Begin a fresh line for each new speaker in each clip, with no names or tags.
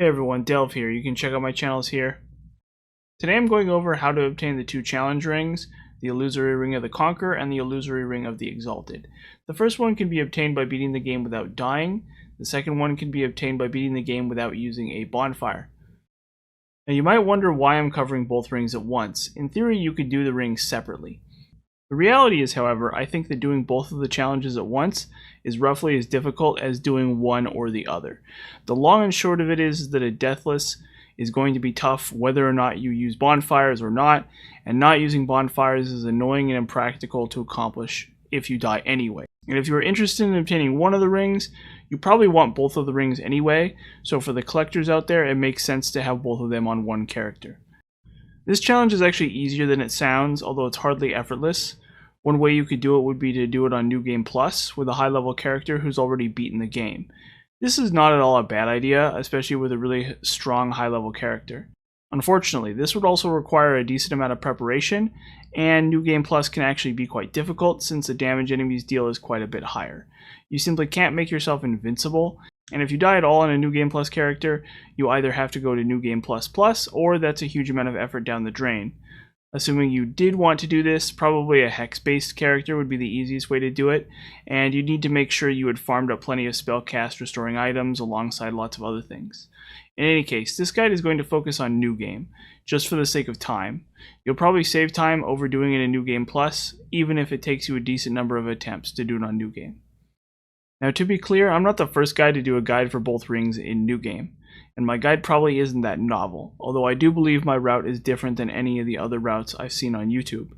Hey everyone, Delve here. You can check out my channels here. Today I'm going over how to obtain the two challenge rings, the Illusory Ring of the Conqueror and the Illusory Ring of the Exalted. The first one can be obtained by beating the game without dying. The second one can be obtained by beating the game without using a bonfire. Now you might wonder why I'm covering both rings at once. In theory, you could do the rings separately. The reality is, however, I think that doing both of the challenges at once is roughly as difficult as doing one or the other. The long and short of it is that a Deathless is going to be tough whether or not you use bonfires or not, and not using bonfires is annoying and impractical to accomplish if you die anyway. And if you're interested in obtaining one of the rings, you probably want both of the rings anyway, so for the collectors out there, it makes sense to have both of them on one character. This challenge is actually easier than it sounds, although it's hardly effortless. One way you could do it would be to do it on New Game Plus with a high level character who's already beaten the game. This is not at all a bad idea, especially with a really strong high level character. Unfortunately, this would also require a decent amount of preparation, and New Game Plus can actually be quite difficult since the damage enemies deal is quite a bit higher. You simply can't make yourself invincible, and if you die at all on a New Game Plus character, you either have to go to New Game Plus Plus, or that's a huge amount of effort down the drain. Assuming you did want to do this, probably a hex-based character would be the easiest way to do it, and you'd need to make sure you had farmed up plenty of spellcast restoring items alongside lots of other things. In any case, this guide is going to focus on New Game, just for the sake of time. You'll probably save time overdoing it in New Game Plus, even if it takes you a decent number of attempts to do it on New Game. Now to be clear, I'm not the first guy to do a guide for both rings in New Game, and my guide probably isn't that novel, although I do believe my route is different than any of the other routes I've seen on YouTube.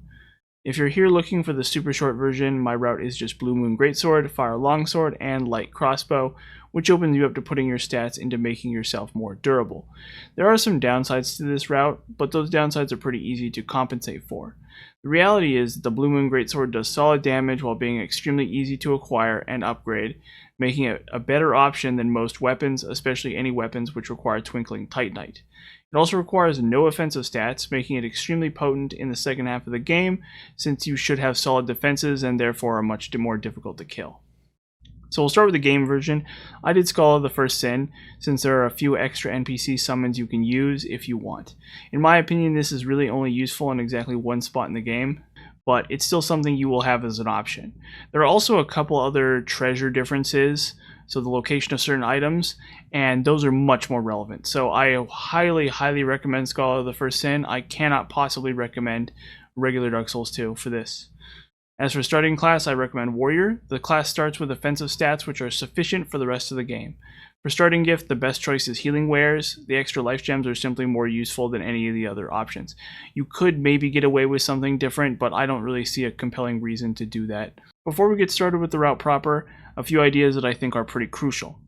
If you're here looking for the super short version, my route is just Blue Moon Greatsword, Fire Longsword, and Light Crossbow, which opens you up to putting your stats into making yourself more durable. There are some downsides to this route, but those downsides are pretty easy to compensate for. The reality is that the Blue Moon Greatsword does solid damage while being extremely easy to acquire and upgrade, making it a better option than most weapons, especially any weapons which require Twinkling Titanite. It also requires no offensive stats, making it extremely potent in the second half of the game, since you should have solid defenses and therefore are much more difficult to kill. So we'll start with the game version. I did Skull of the First Sin, since there are a few extra NPC summons you can use if you want. In my opinion, this is really only useful in exactly one spot in the game, but it's still something you will have as an option. There are also a couple other treasure differences, so the location of certain items, and those are much more relevant. So I highly recommend Skull of the First Sin. I cannot possibly recommend regular Dark Souls 2 for this. As for starting class, I recommend Warrior. The class starts with offensive stats which are sufficient for the rest of the game. For starting gift, the best choice is Healing Wares. The extra life gems are simply more useful than any of the other options. You could maybe get away with something different, but I don't really see a compelling reason to do that. Before we get started with the route proper, a few ideas that I think are pretty crucial.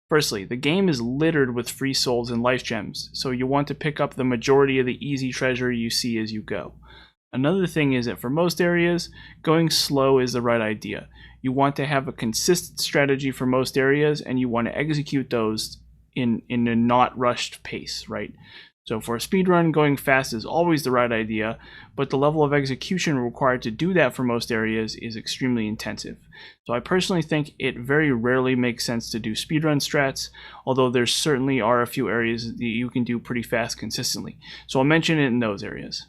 Firstly, the game is littered with free souls and life gems, so you want to pick up the majority of the easy treasure you see as you go. Another thing is that for most areas, going slow is the right idea. You want to have a consistent strategy for most areas, and you want to execute those in a not rushed pace, right? So for a speedrun, going fast is always the right idea, but the level of execution required to do that for most areas is extremely intensive. So I personally think it very rarely makes sense to do speedrun strats, although there certainly are a few areas that you can do pretty fast consistently. So I'll mention it in those areas.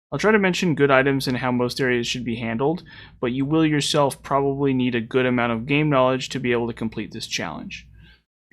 I'll try to mention good items and how most areas should be handled, but you will yourself probably need a good amount of game knowledge to be able to complete this challenge.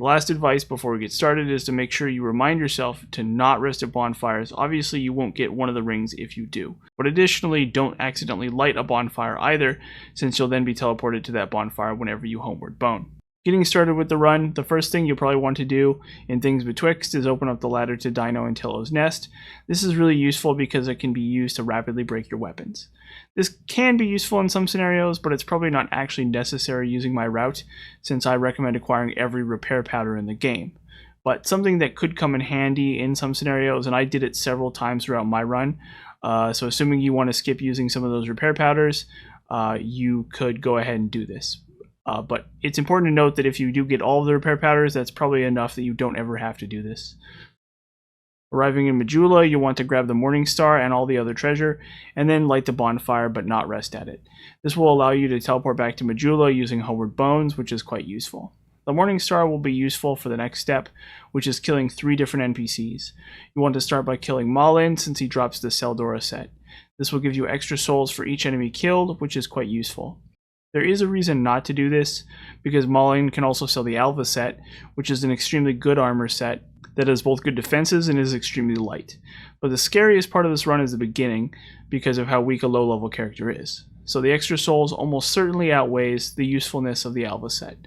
The last advice before we get started is to make sure you remind yourself to not rest at bonfires. Obviously you won't get one of the rings if you do, but additionally don't accidentally light a bonfire either, since you'll then be teleported to that bonfire whenever you homeward bone. Getting started with the run, the first thing you'll probably want to do in Things Betwixt is open up the ladder to Dino and Tillo's Nest. This is really useful because it can be used to rapidly break your weapons. This can be useful in some scenarios, but it's probably not actually necessary using my route, since I recommend acquiring every repair powder in the game. But something that could come in handy in some scenarios, and I did it several times throughout my run, so assuming you want to skip using some of those repair powders, you could go ahead and do this. But it's important to note that if you do get all of the repair powders, that's probably enough that you don't ever have to do this. Arriving in Majula, you'll want to grab the Morning Star and all the other treasure, and then light the bonfire but not rest at it. This will allow you to teleport back to Majula using Homeward Bones, which is quite useful. The Morning Star will be useful for the next step, which is killing 3 different NPCs. You want to start by killing Malin since he drops the Seldora set. This will give you extra souls for each enemy killed, which is quite useful. There is a reason not to do this, because Malin can also sell the Alva set, which is an extremely good armor set that has both good defenses and is extremely light. But the scariest part of this run is the beginning, because of how weak a low-level character is. So the extra souls almost certainly outweighs the usefulness of the Alva set.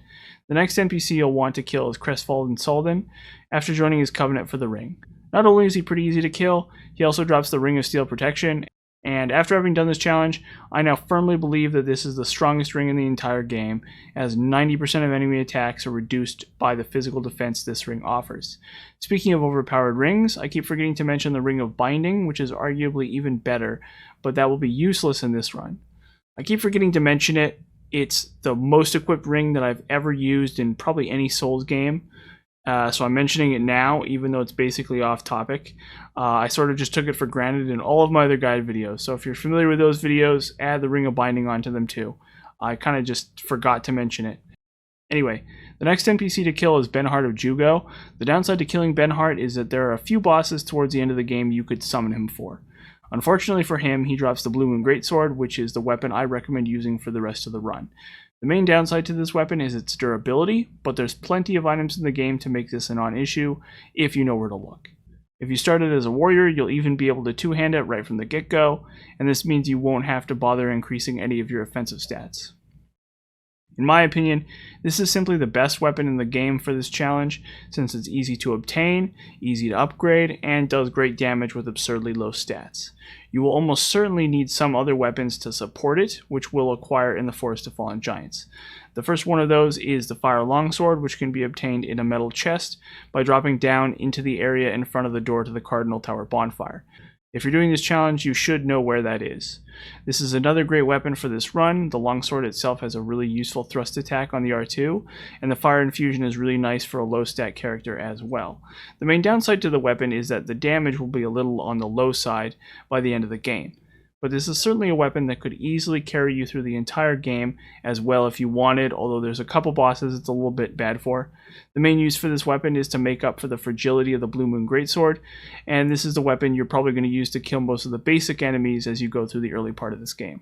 The next NPC you'll want to kill is Crestfallen Soldan, after joining his covenant for the ring. Not only is he pretty easy to kill, he also drops the Ring of Steel Protection, and after having done this challenge, I now firmly believe that this is the strongest ring in the entire game, as 90% of enemy attacks are reduced by the physical defense this ring offers. Speaking of overpowered rings, I keep forgetting to mention the Ring of Binding, which is arguably even better, but that will be useless in this run. I keep forgetting to mention it. It's the most equipped ring that I've ever used in probably any Souls game, so I'm mentioning it now, even though it's basically off topic. I sort of just took it for granted in all of my other guide videos, so if you're familiar with those videos, add the Ring of Binding onto them too. I kind of just forgot to mention it. Anyway, the next NPC to kill is Benhart of Jugo. The downside to killing Benhart is that there are a few bosses towards the end of the game you could summon him for. Unfortunately for him, he drops the Blue Moon Greatsword, which is the weapon I recommend using for the rest of the run. The main downside to this weapon is its durability, but there's plenty of items in the game to make this a non-issue if you know where to look. If you started as a warrior, you'll even be able to two-hand it right from the get-go, and this means you won't have to bother increasing any of your offensive stats. In my opinion, this is simply the best weapon in the game for this challenge, since it's easy to obtain, easy to upgrade, and does great damage with absurdly low stats. You will almost certainly need some other weapons to support it, which we'll acquire in the Forest of Fallen Giants. The first one of those is the Fire Longsword, which can be obtained in a metal chest by dropping down into the area in front of the door to the Cardinal Tower Bonfire. If you're doing this challenge, you should know where that is. This is another great weapon for this run. The longsword itself has a really useful thrust attack on the R2, and the fire infusion is really nice for a low stat character as well. The main downside to the weapon is that the damage will be a little on the low side by the end of the game. But this is certainly a weapon that could easily carry you through the entire game as well if you wanted, although there's a couple bosses it's a little bit bad for. The main use for this weapon is to make up for the fragility of the Blue Moon Greatsword, and this is the weapon you're probably going to use to kill most of the basic enemies as you go through the early part of this game.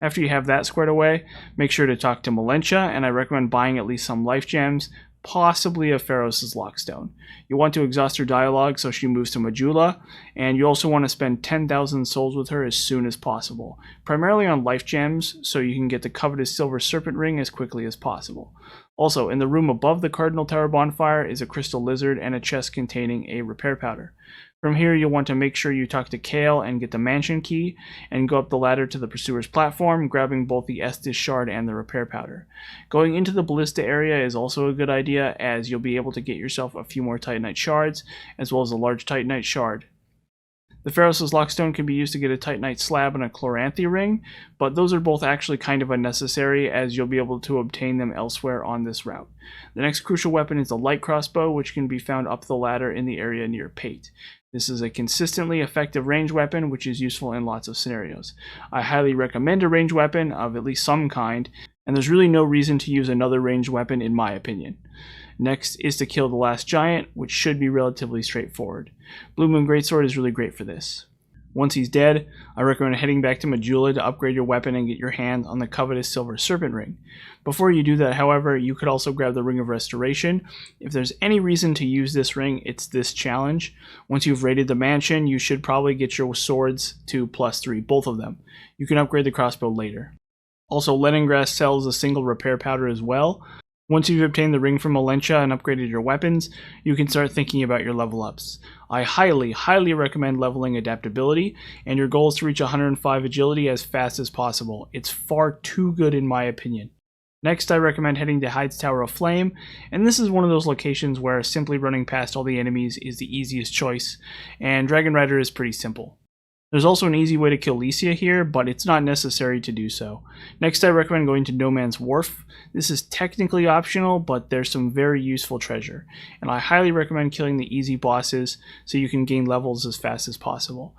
After you have that squared away, make sure to talk to Melentia, and I recommend buying at least some life gems, possibly a Pharos' Lockstone. You want to exhaust her dialogue so she moves to Majula, and you also want to spend 10,000 souls with her as soon as possible, primarily on life gems so you can get the coveted Silver Serpent Ring as quickly as possible. Also, in the room above the Cardinal Tower Bonfire is a Crystal Lizard and a chest containing a repair powder. From here, you'll want to make sure you talk to Kale and get the mansion key, and go up the ladder to the Pursuer's platform, grabbing both the Estus shard and the repair powder. Going into the Ballista area is also a good idea, as you'll be able to get yourself a few more Titanite shards, as well as a large Titanite shard. The Pharos' Lockstone can be used to get a Titanite slab and a Chloranthy ring, but those are both actually kind of unnecessary, as you'll be able to obtain them elsewhere on this route. The next crucial weapon is the light crossbow, which can be found up the ladder in the area near Pate. This is a consistently effective ranged weapon, which is useful in lots of scenarios. I highly recommend a ranged weapon of at least some kind, and there's really no reason to use another ranged weapon in my opinion. Next is to kill the last giant, which should be relatively straightforward. Blue Moon Greatsword is really great for this. Once he's dead, I recommend heading back to Majula to upgrade your weapon and get your hands on the coveted Silver Serpent Ring. Before you do that, however, you could also grab the Ring of Restoration. If there's any reason to use this ring, it's this challenge. Once you've raided the mansion, you should probably get your swords to +3, both of them. You can upgrade the crossbow later. Also, Leningrad sells a single repair powder as well. Once you've obtained the ring from Melentia and upgraded your weapons, you can start thinking about your level ups. I highly recommend leveling adaptability, and your goal is to reach 105 agility as fast as possible. It's far too good in my opinion. Next, I recommend heading to Heides Tower of Flame, and this is one of those locations where simply running past all the enemies is the easiest choice, and Dragon Rider is pretty simple. There's also an easy way to kill Lycia here, but it's not necessary to do so. Next, I recommend going to No Man's Wharf. This is technically optional, but there's some very useful treasure, and I highly recommend killing the easy bosses so you can gain levels as fast as possible.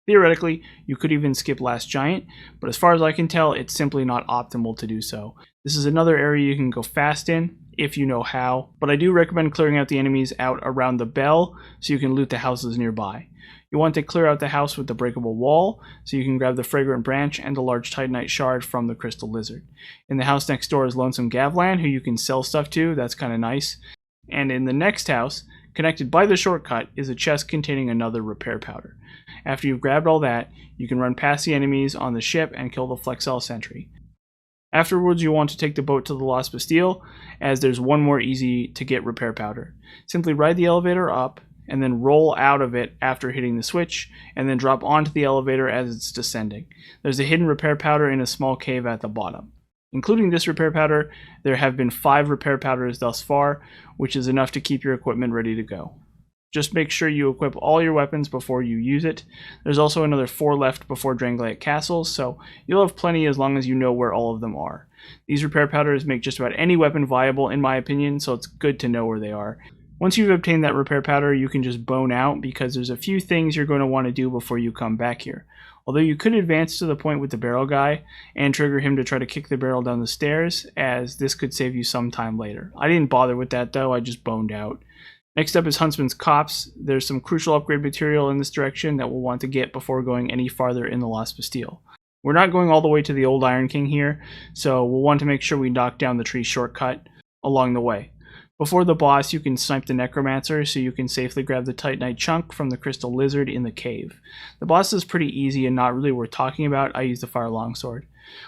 Theoretically, you could even skip Last Giant, but as far as I can tell, it's simply not optimal to do so. This is another area you can go fast in, if you know how, but I do recommend clearing out the enemies out around the bell so you can loot the houses nearby. You want to clear out the house with the breakable wall so you can grab the fragrant branch and the large titanite shard from the crystal lizard. In the house next door is Lonesome Gavlan, who you can sell stuff to. That's kind of nice. And in the next house, connected by the shortcut, is a chest containing another repair powder. After you've grabbed all that, you can run past the enemies on the ship and kill the Flexel sentry. Afterwards, you want to take the boat to the Lost Bastille, as there's one more easy to get repair powder. Simply ride the elevator up, and then roll out of it after hitting the switch, and then drop onto the elevator as it's descending. There's a hidden repair powder in a small cave at the bottom. Including this repair powder, there have been 5 repair powders thus far, which is enough to keep your equipment ready to go. Just make sure you equip all your weapons before you use it. There's also another 4 left before Drangleic Castle, so you'll have plenty as long as you know where all of them are. These repair powders make just about any weapon viable in my opinion, so it's good to know where they are. Once you've obtained that repair powder, you can just bone out because there's a few things you're going to want to do before you come back here. Although you could advance to the point with the barrel guy and trigger him to try to kick the barrel down the stairs, as this could save you some time later. I didn't bother with that though, I just boned out. Next up is Huntsman's Copse. There's some crucial upgrade material in this direction that we'll want to get before going any farther in the Lost Bastille. We're not going all the way to the Old Iron King here, so we'll want to make sure we knock down the tree shortcut along the way. Before the boss, you can snipe the Necromancer so you can safely grab the Titanite chunk from the Crystal Lizard in the cave. The boss is pretty easy and not really worth talking about. I use the Fire Longsword.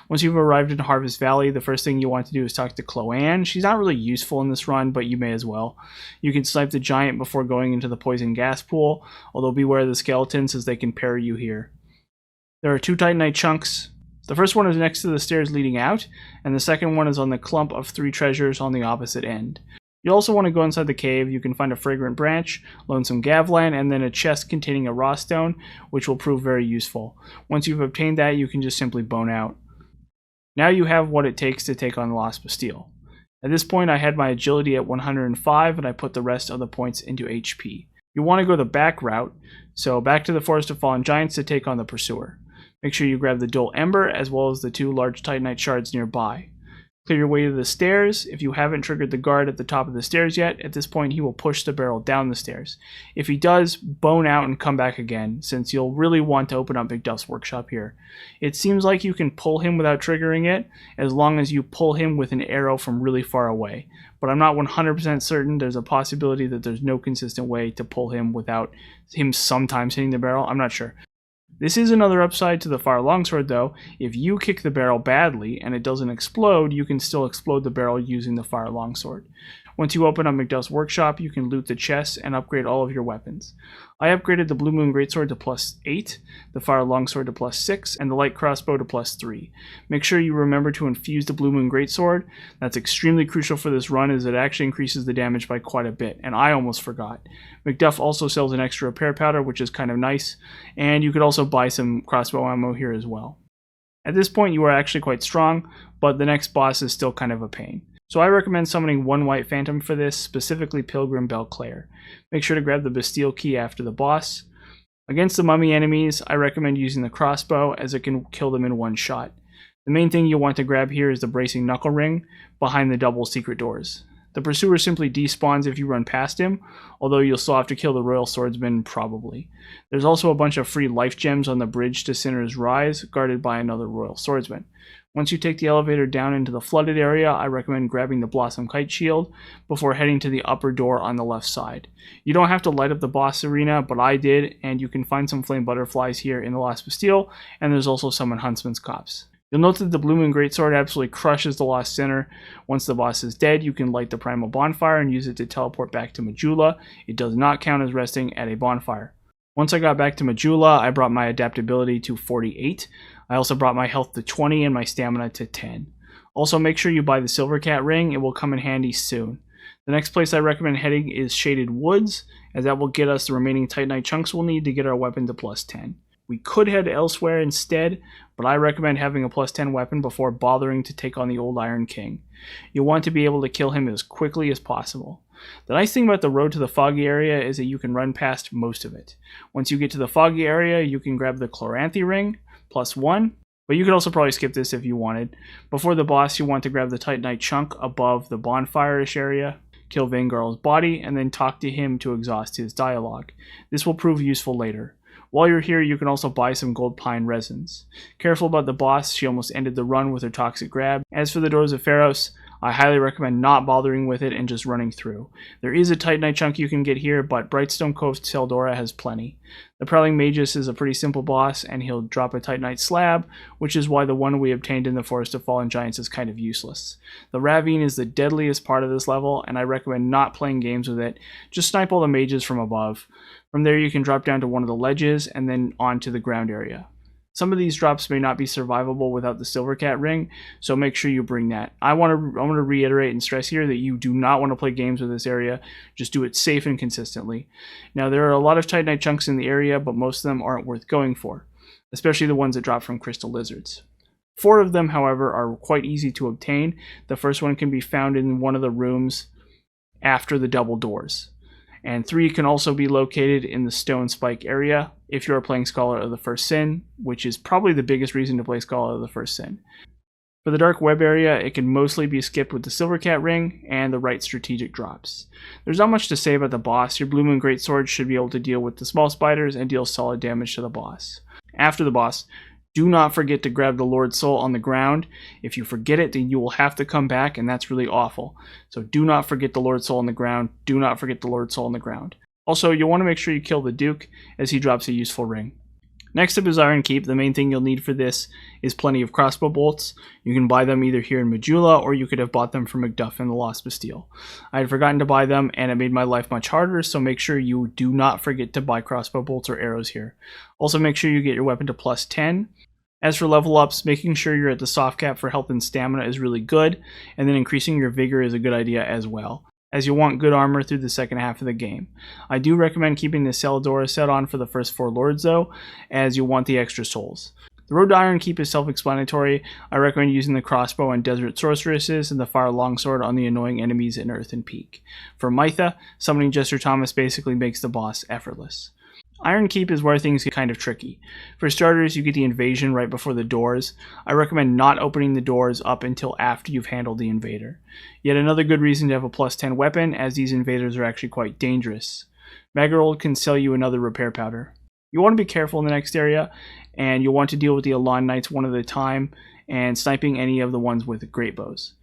Once you've arrived in Harvest Valley, the first thing you want to do is talk to Chloanne. She's not really useful in this run, but you may as well. You can snipe the giant before going into the poison gas pool, although beware of the skeletons as they can parry you here. There are 2 Titanite chunks. The first one is next to the stairs leading out, and the second one is on the clump of 3 treasures on the opposite end. You also want to go inside the cave. You can find a fragrant branch, Lonesome Gavlan, and then a chest containing a raw stone, which will prove very useful. Once you've obtained that, you can just simply bone out. Now you have what it takes to take on the Lost Bastille. At this point, I had my agility at 105, and I put the rest of the points into HP. You want to go the back route, so back to the Forest of Fallen Giants to take on the Pursuer. Make sure you grab the Dual Ember, as well as the 2 large Titanite shards nearby. Clear your way to the stairs. If you haven't triggered the guard at the top of the stairs yet, at this point he will push the barrel down the stairs. If he does, bone out and come back again, since you'll really want to open up Macduff's workshop here. It seems like you can pull him without triggering it, as long as you pull him with an arrow from really far away. But I'm not 100% certain. There's a possibility that there's no consistent way to pull him without him sometimes hitting the barrel. I'm not sure. This is another upside to the Fire Longsword though. If you kick the barrel badly and it doesn't explode, you can still explode the barrel using the Fire Longsword. Once you open up Macduff's workshop, you can loot the chests and upgrade all of your weapons. I upgraded the Blue Moon Greatsword to +8, the Fire Longsword to +6, and the Light Crossbow to +3. Make sure you remember to infuse the Blue Moon Greatsword. That's extremely crucial for this run, as it actually increases the damage by quite a bit, and I almost forgot. Macduff also sells an extra repair powder, which is kind of nice, and you could also buy some crossbow ammo here as well. At this point you are actually quite strong, but the next boss is still kind of a pain. So I recommend summoning 1 White Phantom for this, specifically Pilgrim Belclair. Make sure to grab the Bastille Key after the boss. Against the mummy enemies, I recommend using the crossbow, as it can kill them in one shot. The main thing you'll want to grab here is the Bracing Knuckle Ring behind the double secret doors. The Pursuer simply despawns if you run past him, although you'll still have to kill the Royal Swordsman probably. There's also a bunch of free life gems on the bridge to Sinner's Rise, guarded by another Royal Swordsman. Once you take the elevator down into the flooded area, I recommend grabbing the Blossom Kite Shield before heading to the upper door on the left side. You don't have to light up the boss arena, but I did, and you can find some flame butterflies here in the Lost Bastille, and there's also some in Huntsman's Copse. You'll note that the Blue Moon Greatsword absolutely crushes the Lost Sinner. Once the boss is dead, you can light the Primal Bonfire and use it to teleport back to Majula. It does not count as resting at a bonfire. Once I got back to Majula, I brought my adaptability to 48. I also brought my health to 20 and my stamina to 10. Also, make sure you buy the Silver Cat ring. It will come in handy soon. The next place I recommend heading is Shaded Woods, as that will get us the remaining Titanite chunks we'll need to get our weapon to +10. We could head elsewhere instead, but I recommend having a +10 weapon before bothering to take on the Old Iron King. You'll want to be able to kill him as quickly as possible. The nice thing about the road to the foggy area is that you can run past most of it. Once you get to the foggy area, you can grab the Chloranthy ring, +1, But you could also probably skip this if you wanted. Before the boss, you want to grab the Titanite chunk above the bonfire-ish area, kill Vangarl's body, and then talk to him to exhaust his dialogue. This will prove useful later. While you're here, you can also buy some gold pine resins. Careful about the boss, she almost ended the run with her toxic grab. As for the Doors of Pharos, I highly recommend not bothering with it and just running through. There is a Titanite chunk you can get here, but Brightstone Cove Seldora has plenty. The Prowling Magus is a pretty simple boss, and he'll drop a Titanite slab, which is why the one we obtained in the Forest of Fallen Giants is kind of useless. The Ravine is the deadliest part of this level, and I recommend not playing games with it. Just snipe all the mages from above. From there you can drop down to one of the ledges, and then onto the ground area. Some of these drops may not be survivable without the Silvercat ring, so make sure you bring that. I want to reiterate and stress here that you do not want to play games with this area. Just do it safe and consistently. Now, there are a lot of Titanite chunks in the area, but most of them aren't worth going for, especially the ones that drop from crystal lizards. 4 of them, however, are quite easy to obtain. The first one can be found in one of the rooms after the double doors. And 3 can also be located in the Stone Spike area if you are playing Scholar of the First Sin, which is probably the biggest reason to play Scholar of the First Sin. For the Dark Web area, it can mostly be skipped with the Silvercat ring and the right strategic drops. There's not much to say about the boss. Your Blue Moon Greatsword should be able to deal with the small spiders and deal solid damage to the boss. After the boss, do not forget to grab the Lord's Soul on the ground. If you forget it, then you will have to come back, and that's really awful. So do not forget the Lord's Soul on the ground. Do not forget the Lord's Soul on the ground. Also, you'll want to make sure you kill the Duke, as he drops a useful ring. Next up is Iron Keep. The main thing you'll need for this is plenty of crossbow bolts. You can buy them either here in Majula, or you could have bought them from Macduff in the Lost Bastille. I had forgotten to buy them, and it made my life much harder, so make sure you do not forget to buy crossbow bolts or arrows here. Also, make sure you get your weapon to plus 10. As for level ups, making sure you're at the soft cap for health and stamina is really good, and then increasing your vigor is a good idea as well, as you'll want good armor through the second half of the game. I do recommend keeping the Seldora set on for the first 4 lords though, as you'll want the extra souls. The road to Iron Keep is self-explanatory. I recommend using the crossbow on Desert Sorceresses and the Fire Longsword on the annoying enemies in Earthen Peak. For Mytha, summoning Jester Thomas basically makes the boss effortless. Iron Keep is where things get kind of tricky. For starters, you get the invasion right before the doors. I recommend not opening the doors up until after you've handled the invader. Yet another good reason to have a plus 10 weapon, as these invaders are actually quite dangerous. Magarold can sell you another repair powder. You want to be careful in the next area, and you'll want to deal with the Elan Knights one at a time, and sniping any of the ones with great bows.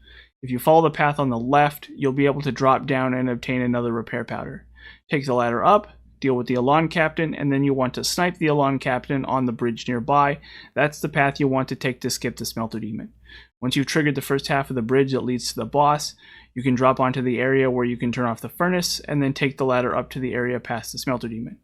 If you follow the path on the left, you'll be able to drop down and obtain another repair powder. Take the ladder up, deal with the Elan Captain, and then you want to snipe the Elan Captain on the bridge nearby. That's the path you'll want to take to skip the Smelter Demon. Once you've triggered the first half of the bridge that leads to the boss, you can drop onto the area where you can turn off the furnace, and then take the ladder up to the area past the Smelter Demon.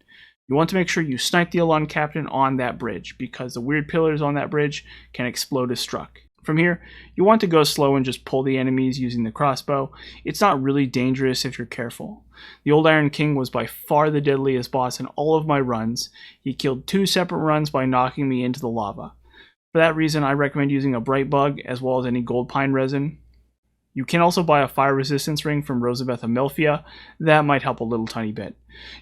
You want to make sure you snipe the Elan Captain on that bridge, because the weird pillars on that bridge can explode if struck. From here, you want to go slow and just pull the enemies using the crossbow. It's not really dangerous if you're careful. The Old Iron King was by far the deadliest boss in all of my runs. He killed 2 separate runs by knocking me into the lava. For that reason, I recommend using a Bright Bug as well as any gold pine resin. You can also buy a fire resistance ring from Rosabeth Amelphia. That might help a little tiny bit.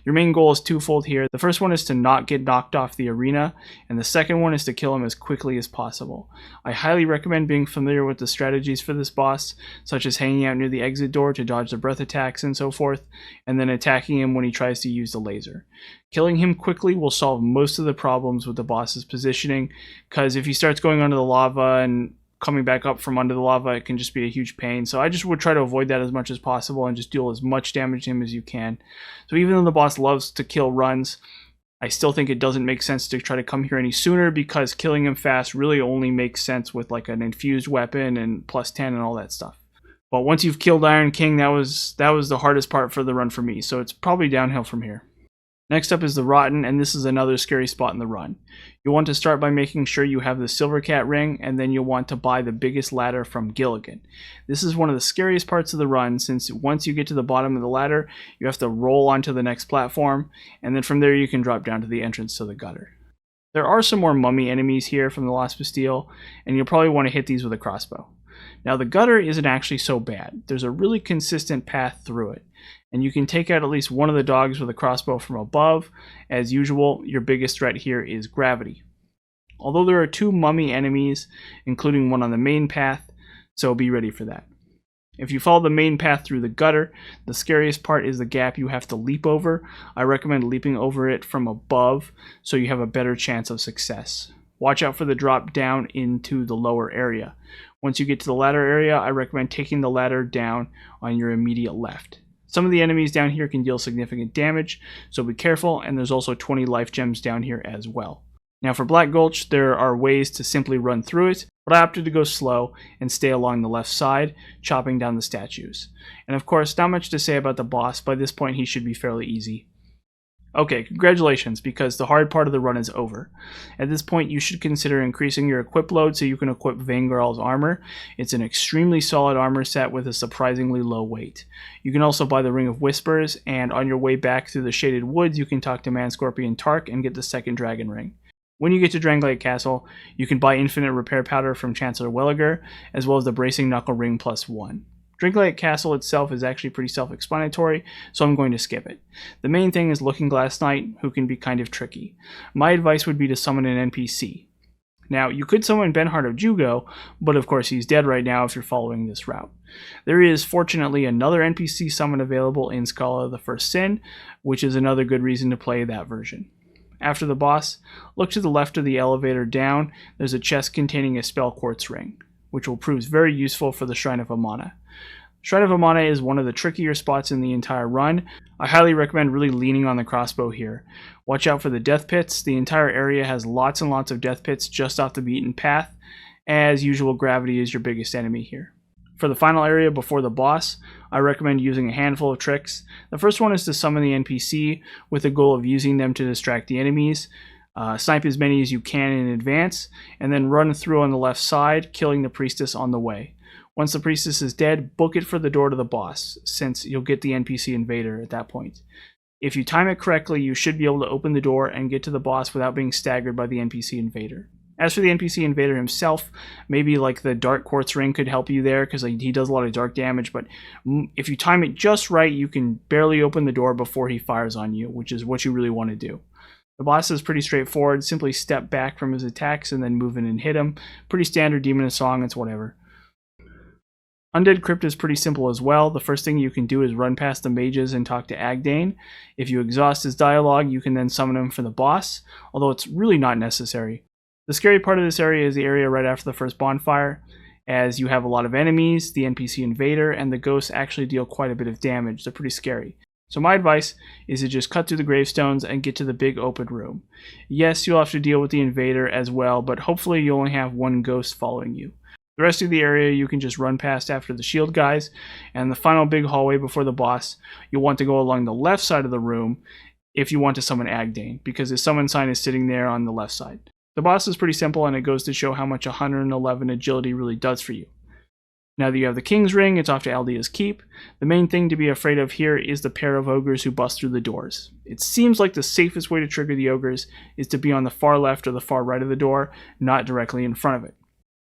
Your main goal is twofold here. The first one is to not get knocked off the arena, and the second one is to kill him as quickly as possible. I highly recommend being familiar with the strategies for this boss, such as hanging out near the exit door to dodge the breath attacks and so forth, and then attacking him when he tries to use the laser. Killing him quickly will solve most of the problems with the boss's positioning, because if he starts going under the lava and coming back up from under the lava, it can just be a huge pain. So I just would try to avoid that as much as possible and just deal as much damage to him as you can. So even though the boss loves to kill runs, I still think it doesn't make sense to try to come here any sooner, because killing him fast really only makes sense with like an infused weapon and plus 10 and all that stuff. But once you've killed Iron King, that was the hardest part for the run for me, so it's probably downhill from here. Next up is the Rotten, and this is another scary spot in the run. You'll want to start by making sure you have the Silvercat ring, and then you'll want to buy the biggest ladder from Gilligan. This is one of the scariest parts of the run, since once you get to the bottom of the ladder, you have to roll onto the next platform, and then from there you can drop down to the entrance to the gutter. There are some more mummy enemies here from the Lost Bastille, and you'll probably want to hit these with a crossbow. Now the gutter isn't actually so bad. There's a really consistent path through it, and you can take out at least one of the dogs with a crossbow from above. As usual, your biggest threat here is gravity. although there are 2 mummy enemies, including one on the main path, so be ready for that. If you follow the main path through the gutter, the scariest part is the gap you have to leap over. I recommend leaping over it from above so you have a better chance of success. Watch out for the drop down into the lower area. Once you get to the ladder area, I recommend taking the ladder down on your immediate left. Some of the enemies down here can deal significant damage, so be careful, and there's also 20 life gems down here as well. Now for Black Gulch, there are ways to simply run through it, but I opted to go slow and stay along the left side, chopping down the statues. And of course, not much to say about the boss. By this point, he should be fairly easy. Okay, congratulations, because the hard part of the run is over. At this point, you should consider increasing your equip load so you can equip Vangarl's armor. It's an extremely solid armor set with a surprisingly low weight. You can also buy the Ring of Whispers, and on your way back through the Shaded Woods, you can talk to Man-Scorpion Tark and get the second Dragon Ring. When you get to Drangleic Castle, you can buy Infinite Repair Powder from Chancellor Welliger, as well as the Bracing Knuckle Ring +1. Drangleic Castle itself is actually pretty self-explanatory, so I'm going to skip it. The main thing is Looking Glass Knight, who can be kind of tricky. My advice would be to summon an NPC. Now, you could summon Benhart of Jugo, but of course he's dead right now if you're following this route. There is, fortunately, another NPC summon available in Scholar of the First Sin, which is another good reason to play that version. After the boss, look to the left of the elevator down. There's a chest containing a spell quartz ring, which will prove very useful for the Shrine of Amana. Shrine of Amana is one of the trickier spots in the entire run. I highly recommend really leaning on the crossbow here. Watch out for the death pits. The entire area has lots and lots of death pits just off the beaten path. As usual, gravity is your biggest enemy here. For the final area before the boss, I recommend using a handful of tricks. The first one is to summon the NPC with the goal of using them to distract the enemies. Snipe as many as you can in advance, and then run through on the left side, killing the priestess on the way. Once the priestess is dead, book it for the door to the boss, since you'll get the NPC invader at that point. If you time it correctly, you should be able to open the door and get to the boss without being staggered by the NPC invader. As for the NPC invader himself, maybe like the Dark Quartz Ring could help you there, because he does a lot of dark damage, but if you time it just right, you can barely open the door before he fires on you, which is what you really want to do. The boss is pretty straightforward. Simply step back from his attacks and then move in and hit him. Pretty standard Demon of Song, it's whatever. Undead Crypt is pretty simple as well. The first thing you can do is run past the mages and talk to Agdane. If you exhaust his dialogue, you can then summon him for the boss, although it's really not necessary. The scary part of this area is the area right after the first bonfire, as you have a lot of enemies, the NPC invader, and the ghosts actually deal quite a bit of damage. They're pretty scary. So my advice is to just cut through the gravestones and get to the big open room. Yes, you'll have to deal with the invader as well, but hopefully you only have one ghost following you. The rest of the area you can just run past after the shield guys, and the final big hallway before the boss, you'll want to go along the left side of the room if you want to summon Agdane, because his summon sign is sitting there on the left side. The boss is pretty simple, and it goes to show how much 111 agility really does for you. Now that you have the King's Ring, it's off to Aldia's Keep. The main thing to be afraid of here is the pair of ogres who bust through the doors. It seems like the safest way to trigger the ogres is to be on the far left or the far right of the door, not directly in front of it.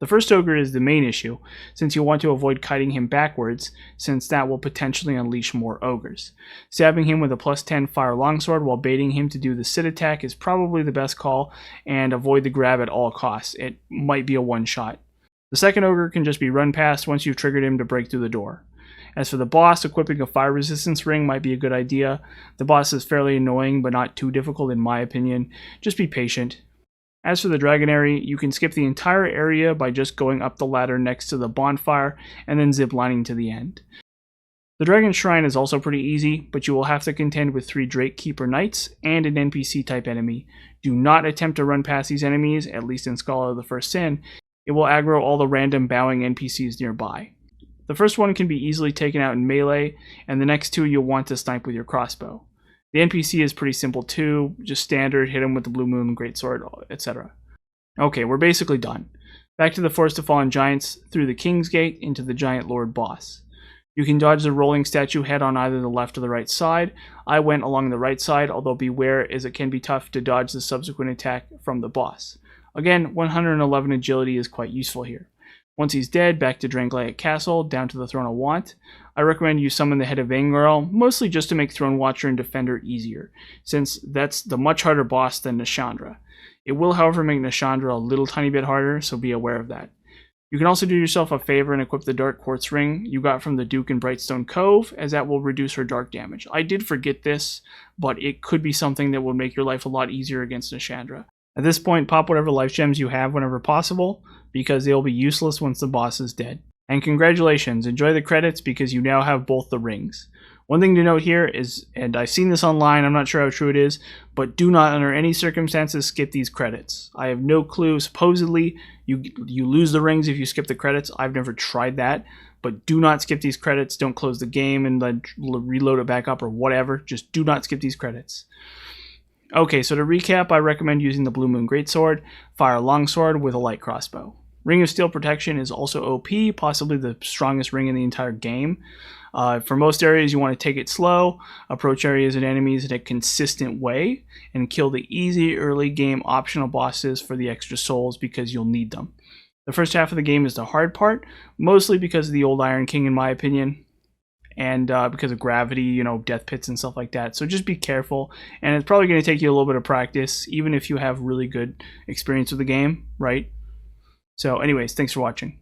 The first ogre is the main issue, since you'll want to avoid kiting him backwards, since that will potentially unleash more ogres. Stabbing him with a +10 fire longsword while baiting him to do the sit attack is probably the best call, and avoid the grab at all costs. It might be a one-shot. The second ogre can just be run past once you've triggered him to break through the door. As for the boss, equipping a fire resistance ring might be a good idea. The boss is fairly annoying, but not too difficult in my opinion. Just be patient. As for the Dragonary, you can skip the entire area by just going up the ladder next to the bonfire and then ziplining to the end. The Dragon Shrine is also pretty easy, but you will have to contend with 3 Drake Keeper Knights and an NPC type enemy. Do not attempt to run past these enemies, at least in Scholar of the First Sin. It will aggro all the random bowing NPCs nearby. The first one can be easily taken out in melee, and the next 2 you'll want to snipe with your crossbow. The NPC is pretty simple too, just standard, hit him with the Blue Moon, Greatsword, etc. Okay, we're basically done. Back to the Forest of Fallen Giants, through the King's Gate, into the Giant Lord boss. You can dodge the rolling statue head on either the left or the right side. I went along the right side, although beware as it can be tough to dodge the subsequent attack from the boss. Again, 111 agility is quite useful here. Once he's dead, back to Drangleic Castle, down to the Throne of Want. I recommend you summon the Head of Angirl, mostly just to make Throne Watcher and Defender easier, since that's the much harder boss than Nashandra. It will, however, make Nashandra a little tiny bit harder, so be aware of that. You can also do yourself a favor and equip the Dark Quartz Ring you got from the Duke in Brightstone Cove, as that will reduce her dark damage. I did forget this, but it could be something that would make your life a lot easier against Nashandra. At this point, pop whatever life gems you have whenever possible, because they'll be useless once the boss is dead. And congratulations, enjoy the credits because you now have both the rings. One thing to note here is, and I've seen this online, I'm not sure how true it is, but do not under any circumstances skip these credits. I have no clue. Supposedly, you lose the rings if you skip the credits. I've never tried that, but do not skip these credits. Don't close the game and then reload it back up or whatever. Just do not skip these credits. Okay, so to recap, I recommend using the Blue Moon Greatsword, Fire Longsword with a light crossbow. Ring of Steel Protection is also OP, possibly the strongest ring in the entire game. For most areas, you want to take it slow, approach areas and enemies in a consistent way, and kill the easy early game optional bosses for the extra souls because you'll need them. The first half of the game is the hard part, mostly because of the old Iron King in my opinion, and because of gravity, death pits and stuff like that. So just be careful, and it's probably going to take you a little bit of practice, even if you have really good experience with the game, right? So anyways, thanks for watching.